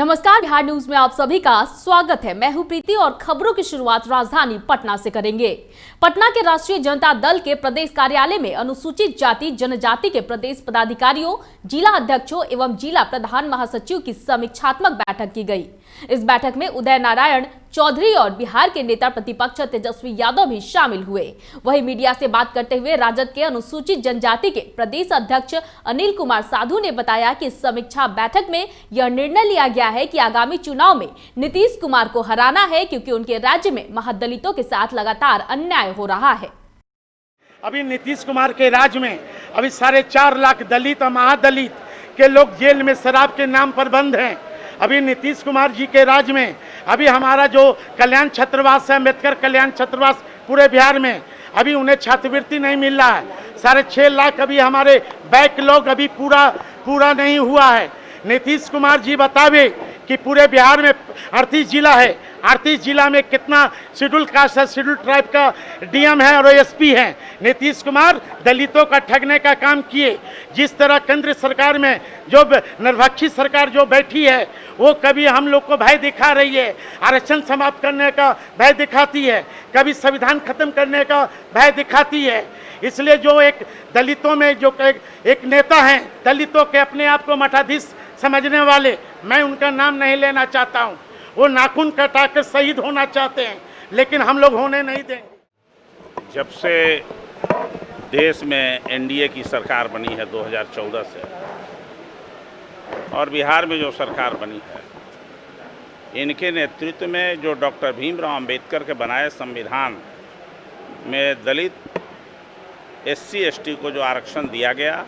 नमस्कार, बिहार न्यूज में आप सभी का स्वागत है। मैं हूं प्रीति और खबरों की शुरुआत राजधानी पटना से करेंगे। पटना के राष्ट्रीय जनता दल के प्रदेश कार्यालय में अनुसूचित जाति जनजाति के प्रदेश पदाधिकारियों, जिला अध्यक्षों एवं जिला प्रधान महासचिव की समीक्षात्मक बैठक की गई। इस बैठक में उदय नारायण चौधरी और बिहार के नेता प्रतिपक्ष तेजस्वी यादव भी शामिल हुए। वहीं मीडिया से बात करते हुए राजद के अनुसूचित जनजाति के प्रदेश अध्यक्ष अनिल कुमार साधु ने बताया कि इस समीक्षा बैठक में यह निर्णय लिया गया है कि आगामी चुनाव में नीतीश कुमार को हराना है, क्योंकि उनके राज्य में महादलितों के साथ लगातार अन्याय हो रहा है। अभी नीतीश कुमार के राज्य में अभी 4.5 लाख दलित और महादलित के लोग जेल में शराब के नाम पर बंद हैं। अभी नीतीश कुमार जी के राज्य में अभी हमारा जो कल्याण छात्रावास है, अम्बेडकर कल्याण छात्रावास पूरे बिहार में, अभी उन्हें छात्रवृत्ति नहीं मिल रहा है। 6.5 लाख अभी हमारे बैकलॉग अभी पूरा नहीं हुआ है। नीतीश कुमार जी बतावे कि पूरे बिहार में 38 जिला है, 38 जिला में कितना शेड्यूल कास्ट है, शेड्यूल ट्राइब का डीएम है और एसपी है। नीतीश कुमार दलितों का ठगने का काम किए। जिस तरह केंद्र सरकार में जो निर्वाक्षी सरकार जो बैठी है, वो कभी हम लोग को भय दिखा रही है, आरक्षण समाप्त करने का भय दिखाती है, कभी संविधान खत्म करने का भय दिखाती है। इसलिए जो एक दलितों में जो एक नेता हैं, दलितों के अपने आप को मठाधीश समझने वाले, मैं उनका नाम नहीं लेना चाहता हूं, वो नाखून कटा कर शहीद होना चाहते हैं, लेकिन हम लोग होने नहीं देंगे। जब से देश में एनडीए की सरकार बनी है 2014 से, और बिहार में जो सरकार बनी है, इनके नेतृत्व में जो डॉक्टर भीमराव अंबेडकर के बनाए संविधान में दलित एससी एसटी को जो आरक्षण दिया गया,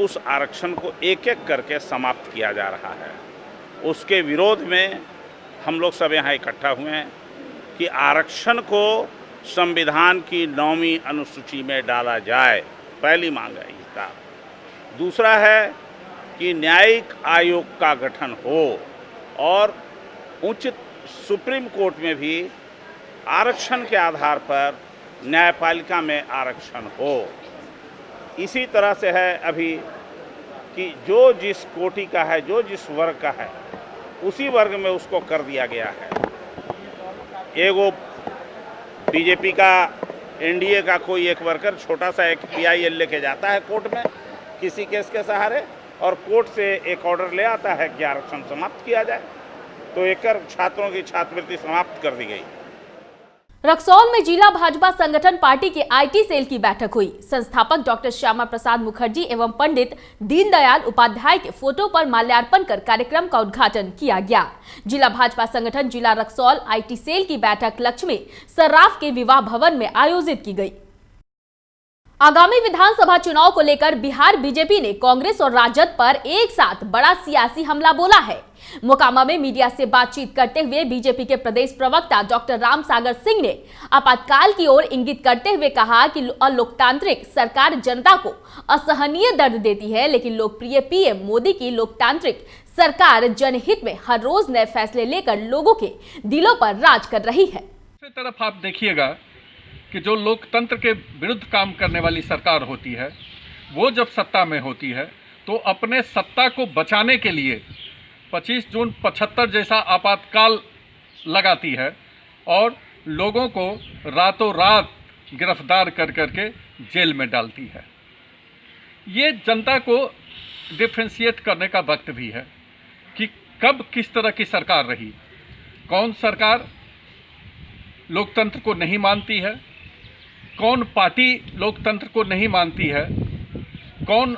उस आरक्षण को एक एक करके समाप्त किया जा रहा है। उसके विरोध में हम लोग सब यहाँ इकट्ठा हुए हैं कि आरक्षण को संविधान की 9वीं अनुसूची में डाला जाए, पहली मांग है इसका। दूसरा है कि न्यायिक आयोग का गठन हो और उच्च सुप्रीम कोर्ट में भी आरक्षण के आधार पर न्यायपालिका में आरक्षण हो। इसी तरह से है अभी कि जो जिस कोटि का है, जो जिस वर्ग का है, उसी वर्ग में उसको कर दिया गया है। एगो बीजेपी का, एनडीए का कोई एक वर्कर छोटा सा एक पीआईएल लेके जाता है कोर्ट में किसी केस के सहारे, और कोर्ट से एक ऑर्डर ले आता है कि आरक्षण समाप्त किया जाए, तो एक छात्रों की छात्रवृत्ति समाप्त कर दी गई। रक्सौल में जिला भाजपा संगठन पार्टी के आईटी सेल की बैठक हुई। संस्थापक डॉक्टर श्यामा प्रसाद मुखर्जी एवं पंडित दीनदयाल उपाध्याय के फोटो पर माल्यार्पण कर कार्यक्रम का उद्घाटन किया गया। जिला भाजपा संगठन जिला रक्सौल आईटी सेल की बैठक लक्ष्मी सर्राफ के विवाह भवन में आयोजित की गई। आगामी विधानसभा चुनाव को लेकर बिहार बीजेपी ने कांग्रेस और राजद पर एक साथ बड़ा सियासी हमला बोला है। मोकामा में मीडिया से बातचीत करते हुए बीजेपी के प्रदेश प्रवक्ता डॉक्टर राम सागर सिंह ने आपातकाल की ओर इंगित करते हुए कहा कि अलोकतांत्रिक सरकार जनता को असहनीय दर्द देती है, लेकिन लोकप्रिय पीएम मोदी की लोकतांत्रिक सरकार जनहित में हर रोज नए फैसले लेकर लोगों के दिलों पर राज कर रही है। दूसरी तरफ आप देखिएगा कि जो लोकतंत्र के विरुद्ध काम करने वाली सरकार होती है, वो जब सत्ता में होती है तो अपने सत्ता को बचाने के लिए 25 जून 75 जैसा आपातकाल लगाती है और लोगों को रातों रात गिरफ्तार कर करके जेल में डालती है। ये जनता को डिफ्रेंशिएट करने का वक्त भी है कि कब किस तरह की सरकार रही, कौन सरकार लोकतंत्र को नहीं मानती है, कौन पार्टी लोकतंत्र को नहीं मानती है, कौन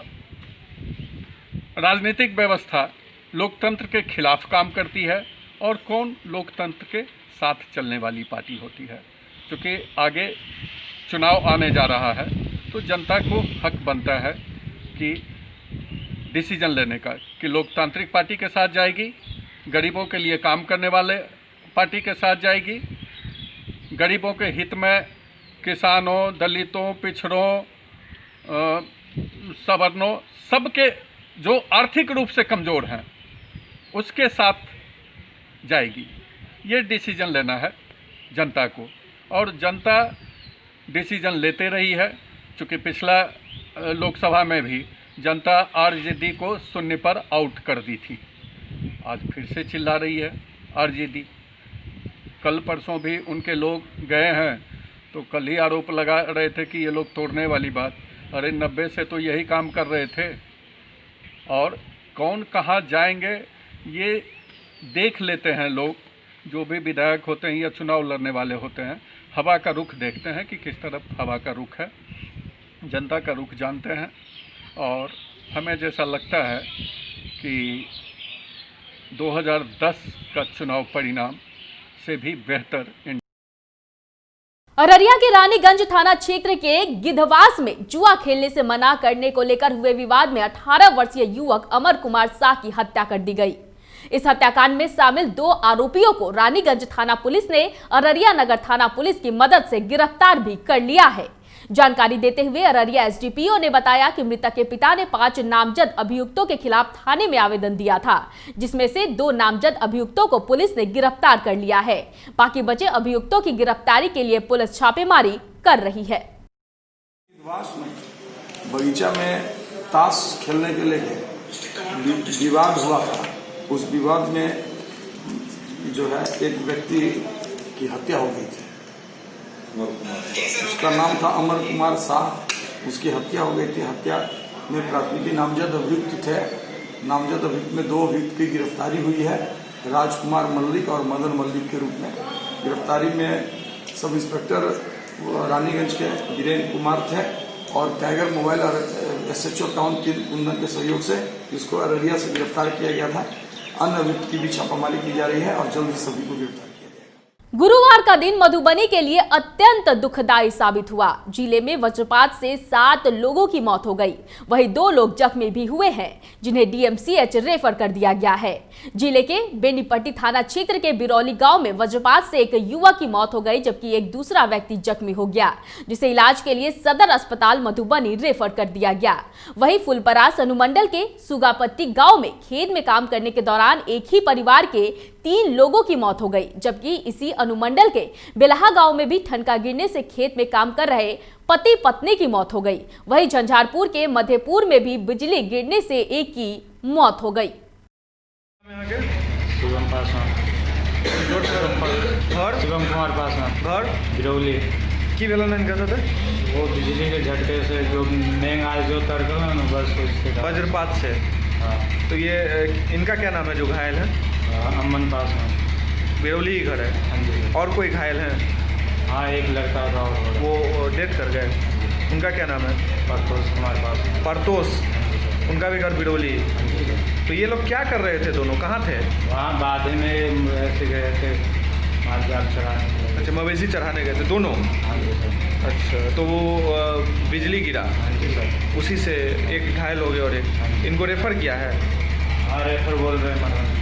राजनीतिक व्यवस्था लोकतंत्र के खिलाफ काम करती है और कौन लोकतंत्र के साथ चलने वाली पार्टी होती है। क्योंकि आगे चुनाव आने जा रहा है तो जनता को हक बनता है कि डिसीजन लेने का कि लोकतांत्रिक पार्टी के साथ जाएगी, गरीबों के लिए काम करने वाले पार्टी के साथ जाएगी, गरीबों के हित में किसानों, दलितों, पिछड़ों, सवर्णों, सबके जो आर्थिक रूप से कमज़ोर हैं उसके साथ जाएगी। ये डिसीजन लेना है जनता को, और जनता डिसीजन लेते रही है। चूँकि पिछला लोकसभा में भी जनता आरजेडी को शून्य पर आउट कर दी थी। आज फिर से चिल्ला रही है आरजेडी। कल परसों भी उनके लोग गए हैं तो कल ही आरोप लगा रहे थे कि ये लोग तोड़ने वाली बात। अरे 90 से तो यही काम कर रहे थे। और कौन कहाँ जाएंगे ये देख लेते हैं लोग, जो भी विधायक होते हैं या चुनाव लड़ने वाले होते हैं। हवा का रुख देखते हैं कि किस तरफ हवा का रुख है, जनता का रुख जानते हैं। और हमें जैसा लगता है कि 2010 का चुनाव परिणाम से भी बेहतर अररिया के रानीगंज थाना क्षेत्र के गिद्धवास में जुआ खेलने से मना करने को लेकर हुए विवाद में 18 वर्षीय युवक अमर कुमार शाह की हत्या कर दी गई। इस हत्याकांड में शामिल 2 आरोपियों को रानीगंज थाना पुलिस ने अररिया नगर थाना पुलिस की मदद से गिरफ्तार भी कर लिया है। जानकारी देते हुए अररिया एसडीपीओ ने बताया कि मृतक के पिता ने 5 नामजद अभियुक्तों के खिलाफ थाने में आवेदन दिया था, जिसमें से 2 नामजद अभियुक्तों को पुलिस ने गिरफ्तार कर लिया है। बाकी बचे अभियुक्तों की गिरफ्तारी के लिए पुलिस छापेमारी कर रही है। बगीचा में ताश खेलने के लिए विवाद हुआ था। उस विवाद में जो है एक व्यक्ति की हत्या हो गई थी। उसका नाम था अमर कुमार शाह। उसकी हत्या हो गई थी। हत्या में प्राथमिकी नामजद अभियुक्त थे। नामजद अभियुक्त में 2 अभियुक्त की गिरफ्तारी हुई है, राजकुमार मल्लिक और मदन मल्लिक के रूप में। गिरफ्तारी में सब इंस्पेक्टर रानीगंज के वीरेंद्र कुमार थे और टाइगर मोबाइल और SHO टाउन के कुंदन के सहयोग से इसको अररिया से गिरफ्तार किया गया था। अन्य अभियुक्त की भी छापामारी की जा रही है और जल्द ही सभी को गिरफ्तार। गुरुवार का दिन मधुबनी के लिए अत्यंत दुखदायी साबित हुआ। जिले में वज्रपात से 7 लोगों की मौत हो गई, वहीं 2 लोग जख्मी भी हुए हैं, जिन्हें DMCH रेफर कर दिया गया है। जिले के बेनीपट्टी थाना क्षेत्र के बिरौली गांव में वज्रपात से एक युवक की मौत हो गई, जबकि एक दूसरा व्यक्ति जख्मी हो गया, जिसे इलाज के लिए सदर अस्पताल मधुबनी रेफर कर दिया गया। वहीं फुलपरास अनुमंडल के सुगापट्टी गाँव में खेत में काम करने के दौरान एक ही परिवार के 3 लोगों की मौत हो गई, जबकि इसी अनुमंडल के बेलहा गांव में भी ठनका गिरने से खेत में काम कर रहे पति पत्नी की मौत हो गई। वहीं झंझारपुर के मधेपुर में भी बिजली गिरने से एक की मौत हो गई। शिवम पासवान घर शिवम कुमार पासवान घर बिरौली की बेलन कहते थे वो बिजली के झटके से जो मेंग आए जो तड़का ना बस उससे वज्रपात से। हाँ तो ये इनका क्या नाम है जो घायल है? अमन पासवान बिरौली ही घर है। हाँ जी। और कोई घायल है? हाँ एक लड़का था वो डेथ कर गए। उनका क्या नाम है? परतोष कुमार पासवान। परतोष उनका भी घर बिरौली। तो ये लोग क्या कर रहे थे दोनों? कहाँ थे? वहाँ बाद में ऐसे गए थे माल जाल चढ़ाने। अच्छा मवेशी चढ़ाने गए थे दोनों? हाँ जी सर। अच्छा तो वो बिजली गिरा? हाँ जी सर। उसी से एक घायल हो गए और एक इनको रेफ़र किया है? हाँ रेफ़र बोल रहे हैं।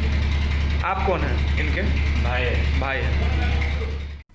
आप कौन हैं इनके? भाई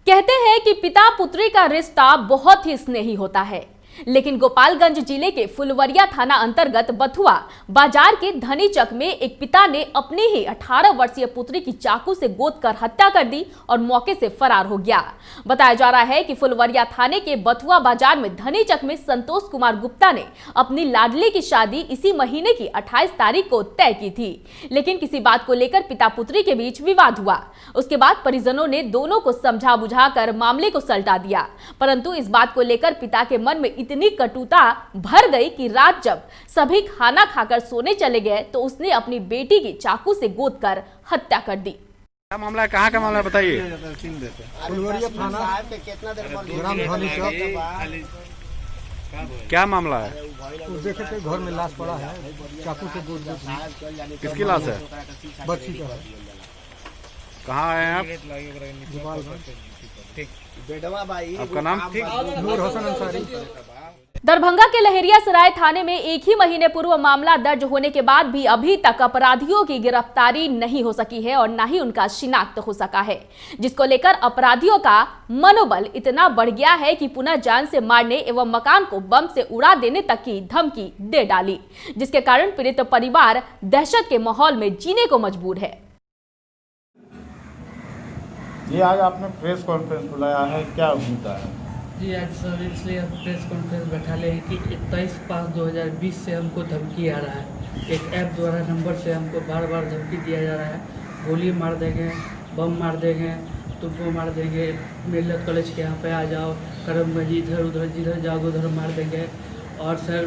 कहते हैं कि पिता पुत्री का रिश्ता बहुत ही स्नेही होता है, लेकिन गोपालगंज जिले के फुलवरिया थाना अंतर्गत बथुआ बाजार के धनीचक में एक पिता ने अपनी ही 18 वर्षीय पुत्री की चाकू से गोदकर हत्या कर दी और मौके से फरार हो गया। बताया जा रहा है कि फुलवरिया थाने के बथुआ बाजार में धनीचक में संतोष कुमार गुप्ता ने अपनी लाडली की शादी इसी महीने की 28 तारीख को तय की थी, लेकिन किसी बात को लेकर पिता पुत्री के बीच विवाद हुआ। उसके बाद परिजनों ने दोनों को समझा बुझाकर मामले को सलटा दिया, परंतु इस बात को लेकर पिता के मन में इतनी कटुता भर गई कि रात जब सभी खाना खाकर सोने चले गए तो उसने अपनी बेटी की चाकू से गोदकर हत्या कर दी। क्या मामला है? कहाँ का मामला है बताइए। क्या मामला है? देखे थे घर में लाश पड़ा है, चाकू से गोद दी। किसकी लाश है? बच्ची का है। कहाँ आए हैं आप? आपका नाम? नूर हसन अंसारी। दरभंगा के लहेरियासराय थाने में एक ही महीने पूर्व मामला दर्ज होने के बाद भी अभी तक अपराधियों की गिरफ्तारी नहीं हो सकी है और न ही उनका शिनाख्त हो सका है, जिसको लेकर अपराधियों का मनोबल इतना बढ़ गया है कि पुनः जान से मारने एवं मकान को बम से उड़ा देने तक की धमकी दे डाली, जिसके कारण पीड़ित परिवार दहशत के माहौल में जीने को मजबूर है। जी आज आपने प्रेस कॉन्फ्रेंस बुलाया है, क्या मुद्दा है? जी आज सर इसलिए हम प्रेस कॉन्फ्रेंस बैठा ले कि 27/5/2020 से हमको धमकी आ रहा है एक ऐप द्वारा नंबर से हमको बार बार धमकी दिया जा रहा है, गोली मार देंगे, बम मार देंगे, तुमको मार देंगे, मिल्लत कॉलेज के यहाँ पे आ जाओ, करमगंज इधर उधर जिधर जाओगे उधर मार देंगे। और सर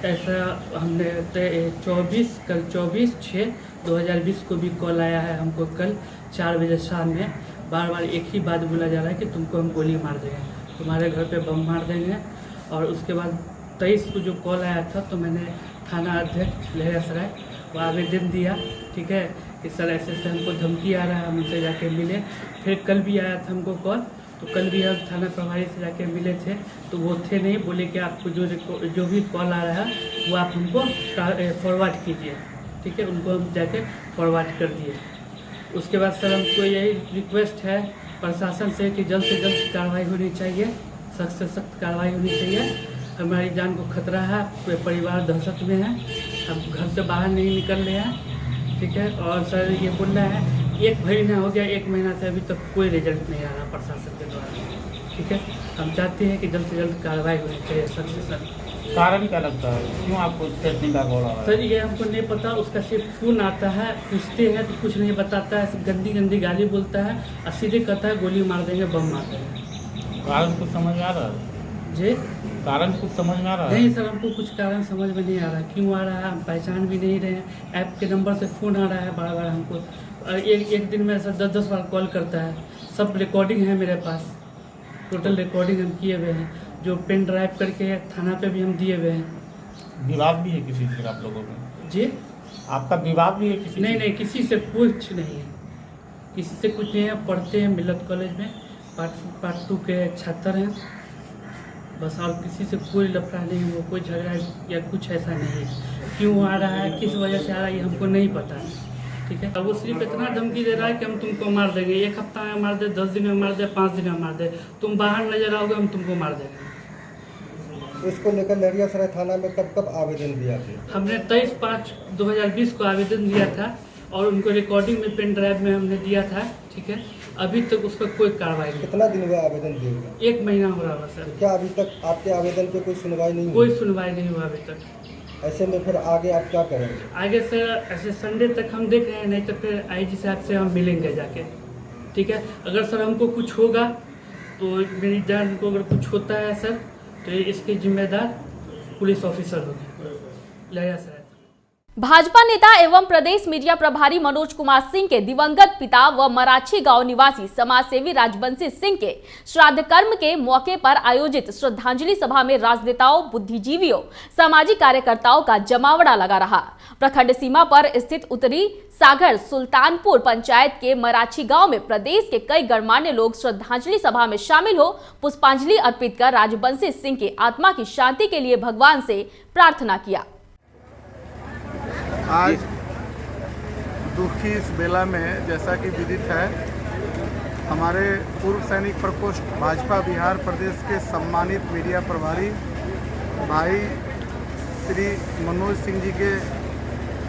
ऐसा हमने कल 24/6/2020 को भी कॉल आया है हमको, कल 4 बजे शाम में बार बार एक ही बात बोला जा रहा है कि तुमको हम गोली मार देंगे, तुम्हारे घर पे बम मार देंगे। और उसके बाद 23 को जो कॉल आया था तो मैंने थाना अध्यक्ष लहरासराय को आवेदन दिया, ठीक है, कि सर ऐसे हमको धमकी आ रहा है, हम उनसे जाके मिले। फिर कल भी आया था हमको कॉल, तो कल भी हम थाना प्रभारी से जाके मिले थे, तो वो थे नहीं, बोले कि आपको जो भी कॉल आ रहा है वो आप हमको फॉरवर्ड कीजिए, ठीक है। उनको हम जाके फॉरवर्ड कर दिए। उसके बाद सर हमको यही रिक्वेस्ट है प्रशासन से कि जल्द से जल्द कार्रवाई होनी चाहिए, सख्त से सख्त कार्रवाई होनी चाहिए। हमारी जान को खतरा है, पूरे परिवार दहशत में है, हम घर से बाहर नहीं निकल रहे हैं, ठीक है। और सर ये बोलना है 1 महीना हो गया, 1 महीना से अभी तक कोई रिजल्ट नहीं आ रहा प्रशासन के द्वारा, ठीक है। हम चाहते हैं कि जल्द से जल्द कार्रवाई होनी चाहिए सख्त से सख्त। कारण क्या लगता है, क्यों आपको स्टेटमेंट का कॉल आ रहा है? सर ये हमको नहीं पता, उसका सिर्फ फ़ोन आता है, पूछते हैं तो कुछ नहीं बताता है, गंदी गंदी गाली बोलता है और सीधे कहता है गोली मार देंगे, बम मार देंगे। कारण कुछ समझ में आ रहा है जी? कारण कुछ समझ में आ रहा है? नहीं सर, हमको कुछ कारण समझ में नहीं आ रहा, क्यों आ रहा है हम पहचान भी नहीं रहे हैं। ऐप के नंबर से फ़ोन आ रहा है बार बार हमको, और एक दिन में सर 10-10 बार कॉल करता है। सब रिकॉर्डिंग है मेरे पास, टोटल रिकॉर्डिंग हम किए हुए हैं, जो पेन ड्राइव करके थाना पे भी हम दिए हुए हैं। विवाद भी है किसी से आप लोगों में? जी? आपका विवाद भी है किसी नहीं से? नहीं, किसी से कुछ नहीं है, किसी से कुछ नहीं है। पढ़ते हैं मिल्लत कॉलेज में, पार्ट 2 के छात्र हैं बस, और किसी से कोई लफड़ा नहीं है, वो कोई झगड़ा या कुछ ऐसा नहीं है। क्यों आ रहा है, किस वजह से आ रहा है, ये हमको नहीं पता है, ठीक है। वो सिर्फ इतना धमकी दे रहा है कि हम तुमको मार देंगे, 1 हफ्ता में मार दे, 10 दिन में मार दे, 5 दिन में मार दे, तुम बाहर नजर आओगे हम तुमको मार देंगे। इसको लेकर लहरियासराय थाना में कब आवेदन दिया था? हमने 23/5/2020 को आवेदन दिया था और उनको रिकॉर्डिंग में पेन ड्राइव में हमने दिया था, ठीक है। अभी तक उस पर कोई कार्रवाई नहीं। कितना दिन हुआ आवेदन दिए हुए? 1 महीना हो रहा है सर। क्या अभी तक आपके आवेदन पे कोई सुनवाई नहीं हुई? कोई सुनवाई नहीं हुआ अभी तक। ऐसे में फिर आगे आप क्या करेंगे? आगे सर ऐसे संडे तक हम देख रहे हैं, नहीं तो फिर IG साहब से हम मिलेंगे जाके, ठीक है। अगर सर हमको कुछ होगा तो मेरी जान को अगर कुछ होता है सर तो इसके जिम्मेदार पुलिस ऑफिसर होंगे लहरियासराय। भाजपा नेता एवं प्रदेश मीडिया प्रभारी मनोज कुमार सिंह के दिवंगत पिता व मराठी गांव निवासी समाजसेवी राजबंशी सिंह के श्राद्ध कर्म के मौके पर आयोजित श्रद्धांजलि सभा में राजनेताओं, बुद्धिजीवियों, सामाजिक कार्यकर्ताओं का जमावड़ा लगा रहा। प्रखंड सीमा पर स्थित उत्तरी सागर सुल्तानपुर पंचायत के मराठी गांव में प्रदेश के कई गणमान्य लोग श्रद्धांजलि सभा में शामिल हो पुष्पांजलि अर्पित कर राजबंशी सिंह की आत्मा की शांति के लिए भगवान से प्रार्थना किया। आज दुख की इस बेला में जैसा कि विदित है, हमारे पूर्व सैनिक प्रकोष्ठ भाजपा बिहार प्रदेश के सम्मानित मीडिया प्रभारी भाई श्री मनोज सिंह जी के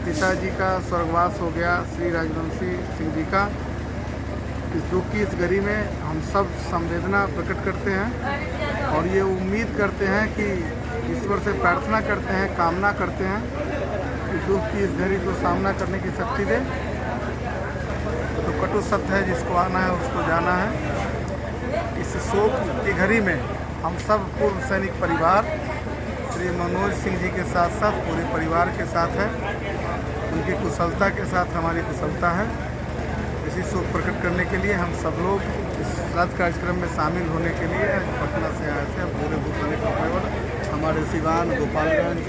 पिताजी का स्वर्गवास हो गया, श्री राजबंशी सिंह जी का। इस दुख की इस घड़ी में हम सब संवेदना प्रकट करते हैं और ये उम्मीद करते हैं कि ईश्वर से प्रार्थना करते हैं, कामना करते हैं कि दुख की इस घड़ी को सामना करने की शक्ति दे। तो कटु सत्य है, जिसको आना है उसको जाना है। इस शोक की घड़ी में हम सब पूर्व सैनिक परिवार श्री मनोज सिंह जी के साथ साथ पूरे परिवार के साथ है, उनकी कुशलता के साथ हमारी कुशलता है। इसी शोक प्रकट करने के लिए हम सब लोग इस श्राद्ध कार्यक्रम में शामिल होने के लिए पटना से आए थे। पूरे पूर्व सैनिक परिवार, हमारे सिवान, गोपालगंज,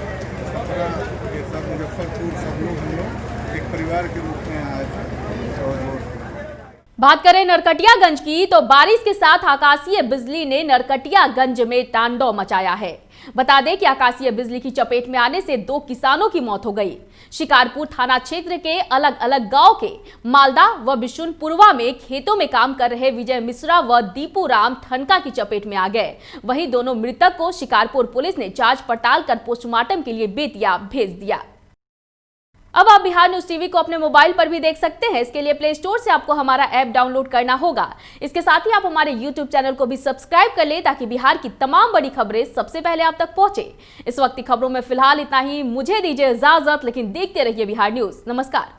छपरा के साथ मुजफ्फरपुर, सब लोग हम लोग एक परिवार के रूप में आए थे। और बात करें नरकटियागंज की तो बारिश के साथ आकाशीय बिजली ने नरकटियागंज में तांडव मचाया है। बता दें कि आकाशीय बिजली की चपेट में आने से 2 किसानों की मौत हो गई। शिकारपुर थाना क्षेत्र के अलग अलग गांव के मालदा व बिशुनपुरवा में खेतों में काम कर रहे विजय मिश्रा व दीपू राम ठनका की चपेट में आ गए। वहीं दोनों मृतक को शिकारपुर पुलिस ने जांच पड़ताल कर पोस्टमार्टम के लिए बेतिया भेज दिया। अब आप बिहार न्यूज टीवी को अपने मोबाइल पर भी देख सकते हैं। इसके लिए प्ले स्टोर से आपको हमारा ऐप डाउनलोड करना होगा। इसके साथ ही आप हमारे यूट्यूब चैनल को भी सब्सक्राइब कर लें ताकि बिहार की तमाम बड़ी खबरें सबसे पहले आप तक पहुंचे। इस वक्त की खबरों में फिलहाल इतना ही। मुझे दीजिए इजाजत, लेकिन देखते रहिए बिहार न्यूज। नमस्कार।